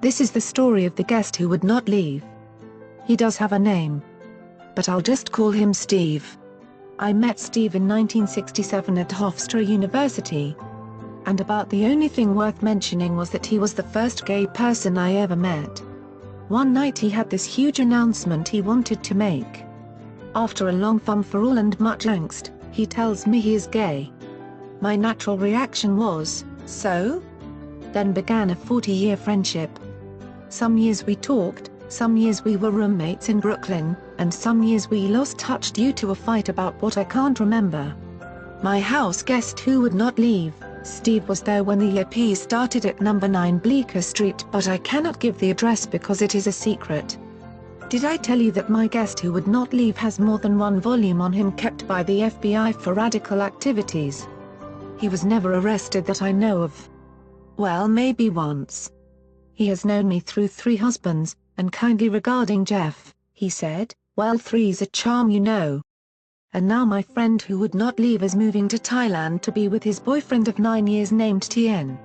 This is the story of the guest who would not leave. He does have a name, but I'll just call him Steve. I met Steve in 1967 at Hofstra University. And about the only thing worth mentioning was that he was the first gay person I ever met. One night he had this huge announcement he wanted to make. After a long fun-for-all and much angst, he tells me he is gay. My natural reaction was, so? Then began a 40-year friendship. Some years we talked, some years we were roommates in Brooklyn, and some years we lost touch due to a fight about what I can't remember. My house guest who would not leave, Steve, was there when the EP started at number 9 Bleecker Street, but I cannot give the address because it is a secret. Did I tell you that my guest who would not leave has more than one volume on him kept by the FBI for radical activities? He was never arrested that I know of. Well, maybe once. He has known me through 3 husbands, and kindly regarding Jeff, he said, well, 3's a charm, you know. And now my friend who would not leave is moving to Thailand to be with his boyfriend of 9 years named Tien.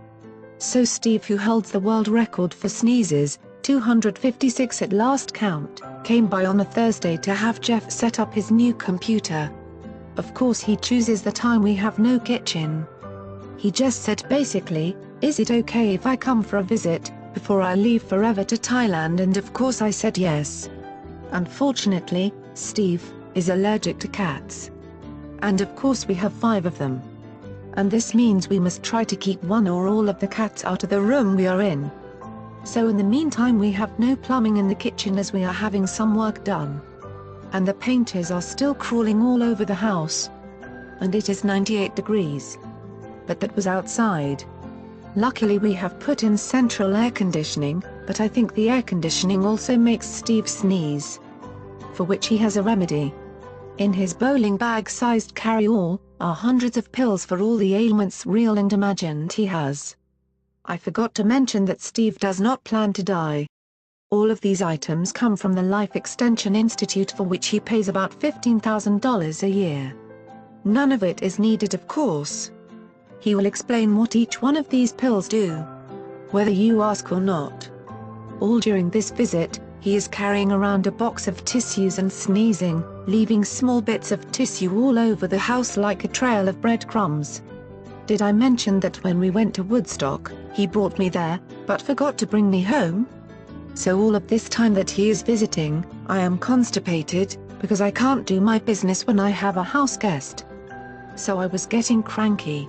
So Steve, who holds the world record for sneezes, 256 at last count, came by on a Thursday to have Jeff set up his new computer. Of course he chooses the time we have no kitchen. He just said basically, is it okay if I come for a visit, before I leave forever to Thailand, and of course I said yes. Unfortunately, Steve is allergic to cats. And of course we have 5 of them. And this means we must try to keep one or all of the cats out of the room we are in. So in the meantime we have no plumbing in the kitchen as we are having some work done. And the painters are still crawling all over the house. And it is 98 degrees. But that was outside. Luckily we have put in central air conditioning, but I think the air conditioning also makes Steve sneeze. For which he has a remedy. In his bowling bag-sized carry-all, are hundreds of pills for all the ailments real and imagined he has. I forgot to mention that Steve does not plan to die. All of these items come from the Life Extension Institute, for which he pays about $15,000 a year. None of it is needed, of course. He will explain what each one of these pills do, whether you ask or not. All during this visit, he is carrying around a box of tissues and sneezing, leaving small bits of tissue all over the house like a trail of breadcrumbs. Did I mention that when we went to Woodstock, he brought me there, but forgot to bring me home? So all of this time that he is visiting, I am constipated, because I can't do my business when I have a house guest. So I was getting cranky.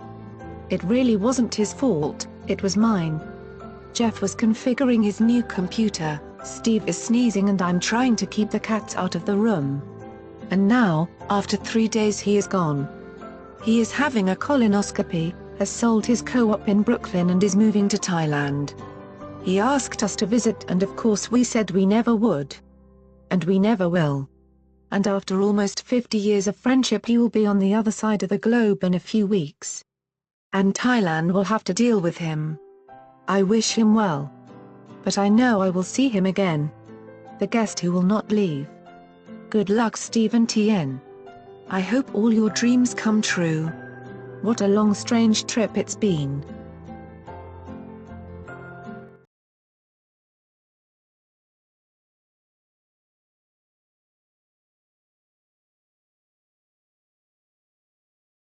It really wasn't his fault, it was mine. Jeff was configuring his new computer, Steve is sneezing, and I'm trying to keep the cats out of the room. And now, after 3 days he is gone. He is having a colonoscopy, has sold his co-op in Brooklyn and is moving to Thailand. He asked us to visit, and of course we said we never would. And we never will. And after almost 50 years of friendship he will be on the other side of the globe in a few weeks. And Thailand will have to deal with him. I wish him well. But I know I will see him again. The guest who will not leave. Good luck, Steve and Tien. I hope all your dreams come true. What a long, strange trip it's been.